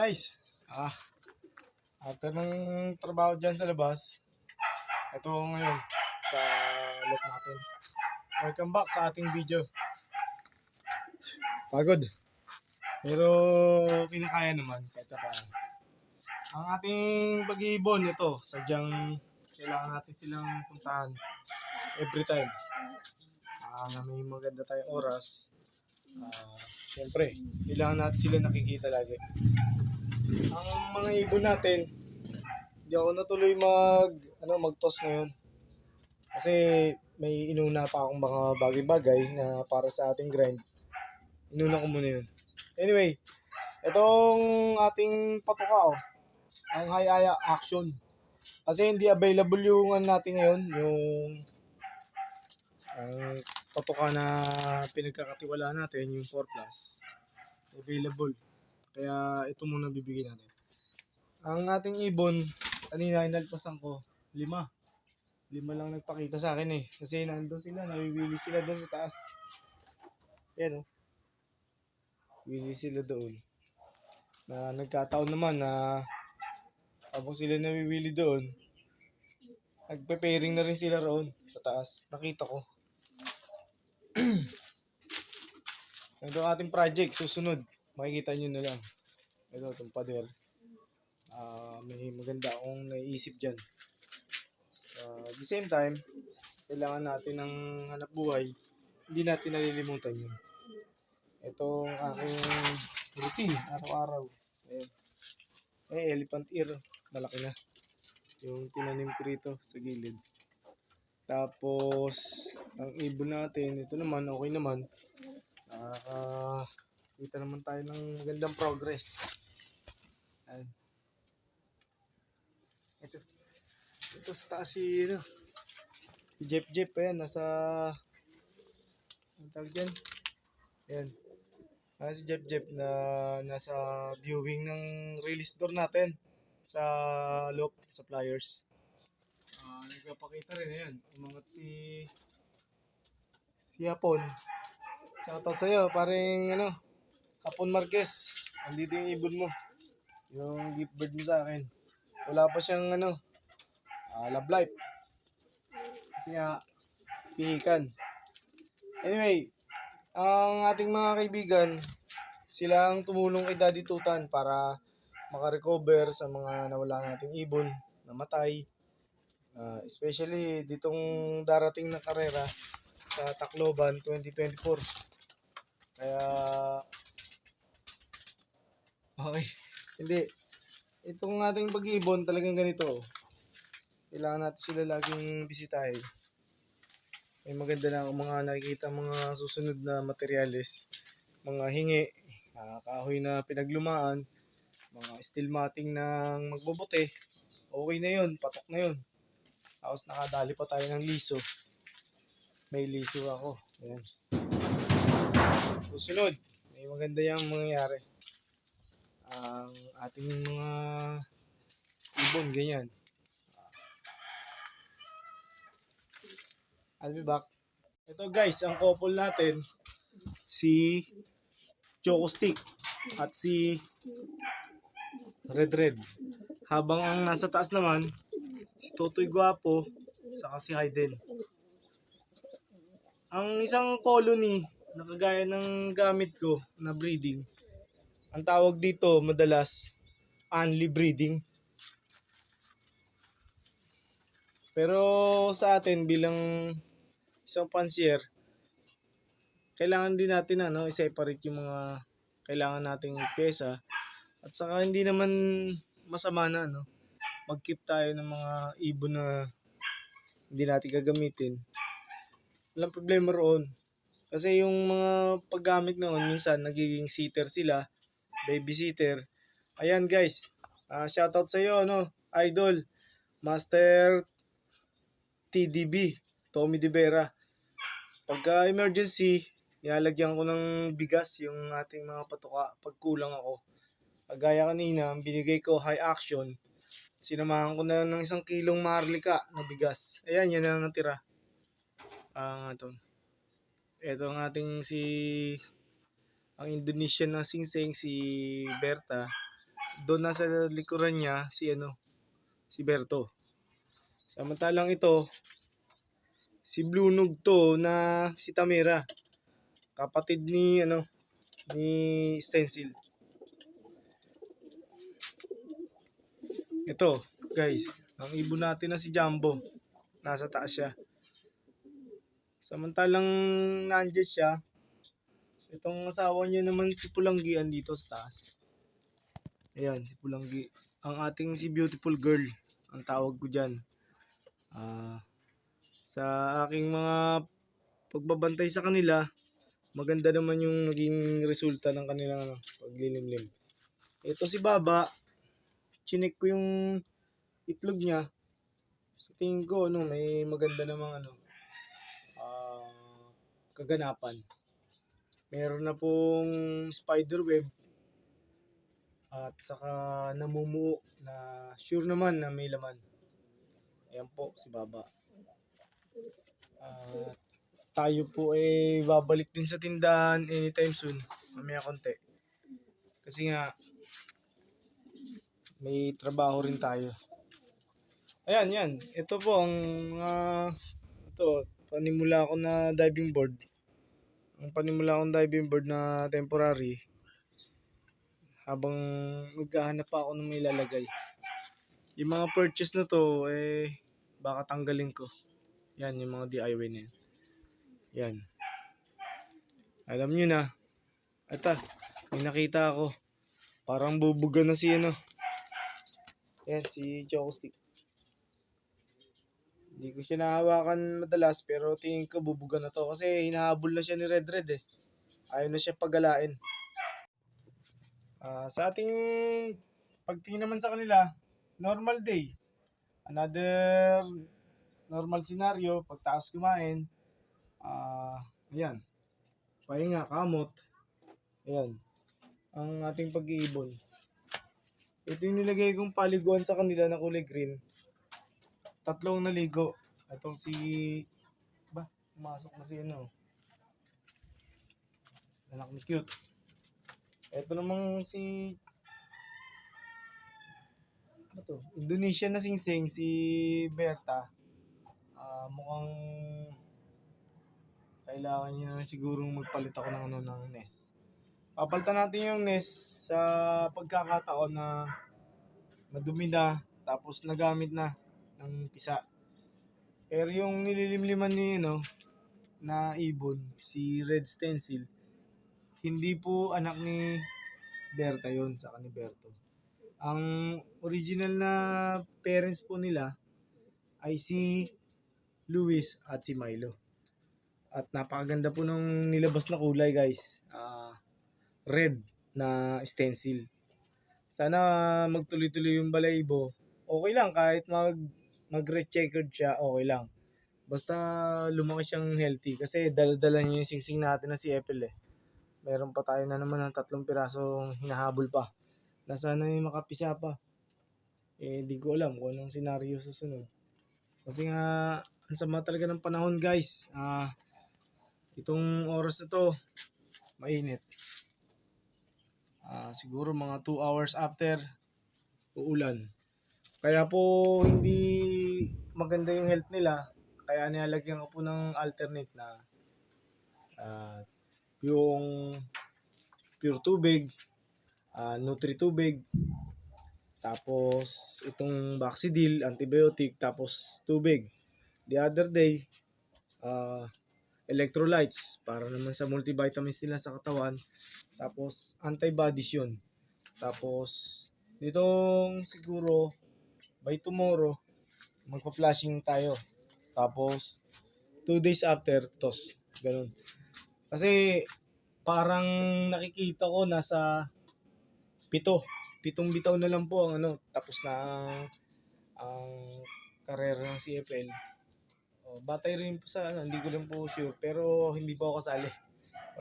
Guys, after ng trabaho dyan sa labas, ito ngayon sa lot natin. Welcome back sa ating video. Pagod. Pero kinakaya naman kahit pa. Ang ating pag-iibon ito, sadyang kailangan natin silang puntahan every time. Na may maganda tayong oras. Siyempre, kailangan natin sila nakikita lagi. Ang mga ibon natin, hindi ako natuloy mag-toss ngayon. Kasi may inuna pa akong mga bagay-bagay na para sa ating grind. Inuna ko muna yun. Anyway, itong ating patuka ang high action. Kasi hindi available yung natin ngayon, yung patuka na pinagkakatiwalaan natin, yung 4 plus. Available. Kaya ito muna bibigyan natin. Ang ating ibon, kanina inalpasan ko, 5 lang nagpakita sa akin eh. Kasi nandun sila, nawiwili sila doon sa taas. Yan o. Wili sila doon. Na nagkataon naman na habang sila nawiwili doon, nagpe-pairing na rin sila roon sa taas. Nakita ko. Ito ang ating project, susunod. Makikita nyo na lang. Ito, itong pader. May maganda akong naiisip dyan. At the same time, kailangan natin ng hanap buhay. Hindi natin nalilimutan yun. Ito ang aking routine, araw-araw. Elephant ear, malaki na. Yung tinanim ko rito sa gilid. Tapos, ang ibon natin, ito naman, okay naman. Nakakita naman tayo ng magandang progress. Ayan. Ito sa taas si Jeff, ayan, nasa, ang tawag dyan? Ayan. Si Jeff na nasa viewing ng release door natin sa loop, sa pliers. Nagpapakita rin, ayan. Umangat si Hapon. Shoutout sa'yo, paring Hapon Marquez. Andito yung ibon mo. Yung gift bird mo sa akin. Wala pa siyang love life. Kasi nga, pihikan. Anyway, ang ating mga kaibigan, silang tumulong kay Daddy Tutan para makarecover sa mga nawala nating ibon, namatay. Especially ditong darating na karera sa Tacloban 2024. Kaya, okay. Hindi. Itong ating pag-ibon talagang ganito. Kailangan natin sila laging bisitahin. May maganda na akong mga nakikita mga susunod na materyales. Mga hingi, kahoy na pinaglumaan, mga steel matting ng magbobote. Okay na yun, patok na yun. Tapos nakadali pa tayo ng liso. May liso ako. Ayan. Susunod, may maganda yung mangyayari. Ang ating mga ibon, ganyan. I'll be back. Ito guys, ang couple natin, si Choco Stick at si Red. Habang ang nasa taas naman, si Totoy Guapo, saka si Hayden. Ang isang colony na kagaya ng gamit ko na breeding, ang tawag dito madalas, only breeding. Pero sa atin bilang isang fancier, kailangan din natin i-separate yung mga kailangan nating pyesa. At saka hindi naman masama na mag-keep tayo ng mga ibon na hindi natin gagamitin. Walang problema roon. Kasi yung mga paggamit noon, minsan nagiging sitter sila, babysitter. Ayan guys, shoutout sa iyo Idol, Master TDB, Tommy De Vera. Pagka emergency, nilalagyan ko ng bigas yung ating mga patuka pag kulang ako. Kagaya kanina, ang binigay ko high action. Sinamahan ko na ng 1 kilong maharlika na bigas. Ayan, yan na natira. Ito ang ating ang Indonesian na singsing, si Berta. doon nasa likuran niya si si Berto. Samantalang ito, si Blunog to na si Tamira, kapatid ni Stencil. Ito, guys, ang ibon natin na si Jumbo, nasa taas siya. Samantalang nandiyan siya, itong asawa niya naman si Pulanggian dito sa taas. Ayan, si Pulanggi. Ang ating si Beautiful Girl, ang tawag ko dyan. Sa aking mga pagbabantay sa kanila, maganda naman yung naging resulta ng kanilang paglilimlim. Ito si Baba, chinek ko yung itlog niya. Sa tingin ko, may maganda namang kaganapan. Meron na pong spider web at saka namumuo na sure naman na may laman. Ayan po si Baba. Tayo po babalik din sa tindahan anytime soon. Mamaya konti. Kasi nga may trabaho rin tayo. Ayan, yan. Ito po ang panimula ko na diving board. Ang panimula kong diving board na temporary. Habang maghahanap pa ako ng may lalagay. Yung mga purchase na to, baka tanggalin ko. Yan, yung mga DIY na yan. Yan. Alam nyo na. Ata, may nakita ako. Parang bubuga na si Yan, si Choco Stick. Hindi ko siya nahawakan madalas pero tingin ko bubuga na to. Kasi hinahabol na siya ni Red eh. Ayaw na siya pagalain. Sa ating pagtingin naman sa kanila, normal day. Another normal scenario, pagtaas kumain. Ayan. Pahinga, kamot. Ayan. Ang ating pag-iibon. Ito yung nilagay kong paliguan sa kanila na kulay green. 3 naligo. Itong pumasok na si anak ni Cute. Ito namang si Indonesian na singsing, si Berta. Mukhang kailangan niya na sigurong magpalit ako ng nest. Papalitan natin yung nest sa pagkakataon na madumi na, tapos nagamit na ng pisa. Pero yung nililimliman ni na ibon, si Red Stencil, hindi po anak ni Berta yon, saka ni Berto. Ang original na parents po nila ay si Luis at si Milo. At napakaganda po nung nilabas na kulay, guys. Red na stencil. Sana magtuloy-tuloy yung balayibo. Okay lang kahit mag-red checkered siya, okay lang. Basta lumaki siyang healthy kasi dala-dala niya yung singsing natin na si Apple Meron pa tayo na naman ng 3 pirasong hinahabol pa. Na sana yung makapisa pa. Di ko alam kung anong senaryo susunod. Kasi nga, ang sama talaga ng panahon, guys. Itong oras na to, mainit. Siguro mga 2 hours after, uulan. Kaya po hindi maganda yung health nila. Kaya nilalagyan ko po ng alternate na yung pure tubig, nutri tubig, tapos itong Baxidil, antibiotic, tapos tubig. The other day, electrolytes para naman sa multivitamins nila sa katawan. Tapos antibodies yun. Tapos ditong siguro by tomorrow magpa-flashing tayo. Tapos 2 days after tos. Ganun. Kasi parang nakikita ko nasa 7 bitaw na lang po ang tapos na ang karera ng CFL. Batay rin po sa hindi ko rin po sure pero hindi po ako kasali.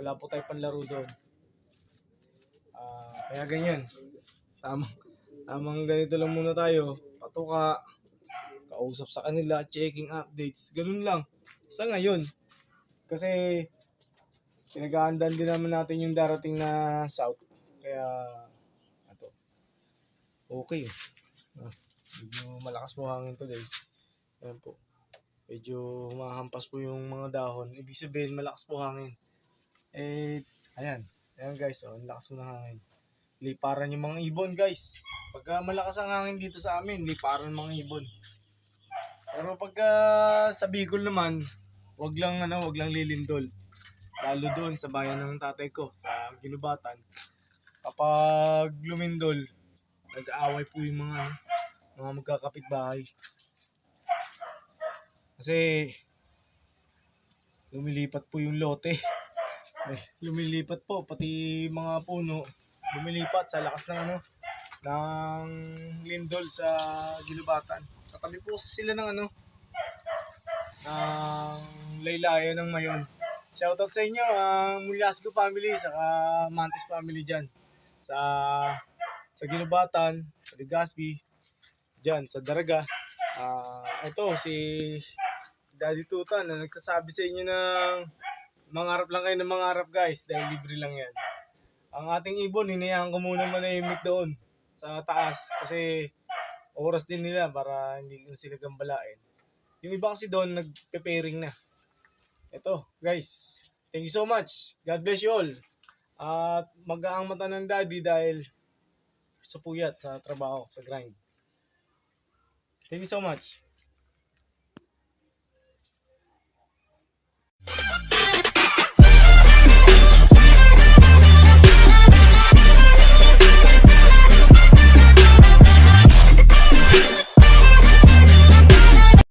Wala po tayo panlaro doon. Kaya ganyan. Tamang ganito lang muna tayo. Patuka, kausap sa kanila, checking updates, ganun lang. Sa ngayon, kasi pinag-aandaan din naman natin yung darating na South. Kaya Okay. Ah, medyo malakas po hangin today. Ayan po. Medyo humahampas po yung mga dahon. Ibig sabihin malakas po hangin. Eh, ayan. Ayan guys, oh, ang lakas po ng hangin. Liparan yung mga ibon guys. Pagka malakas ang hangin dito sa amin, liparan mga ibon. Pero pagka sa Bicol naman, wag lang lilindol. Lalo doon sa bayan ng tatay ko, sa Ginubatan. Kapag lumindol, nag-aaway po yung mga magkakapitbahay. Kasi lumilipat po yung lote. Lumilipat po pati mga puno. Lumilipat sa lakas ng lindol sa Ginubatan. Katabi po sila ng laylayan ng Mayon. Shoutout sa inyo, ang Mulyasco family, saka Mantis family dyan. Sa Ginubatan, sa Legazpi, dyan, sa Daraga. Ito, si Daddy Tutan na nagsasabi sa inyo ng mangarap lang kayo ng mangarap guys, dahil libre lang yan. Ang ating ibon, hinayaan ko muna manahimik doon sa taas kasi oras din nila para hindi sila gambalain. Yung iba kasi doon nagpe-pairing na. Ito, guys. Thank you so much. God bless you all. At mag-aang mata ng daddy dahil sa puyat, sa trabaho, sa grind. Thank you so much.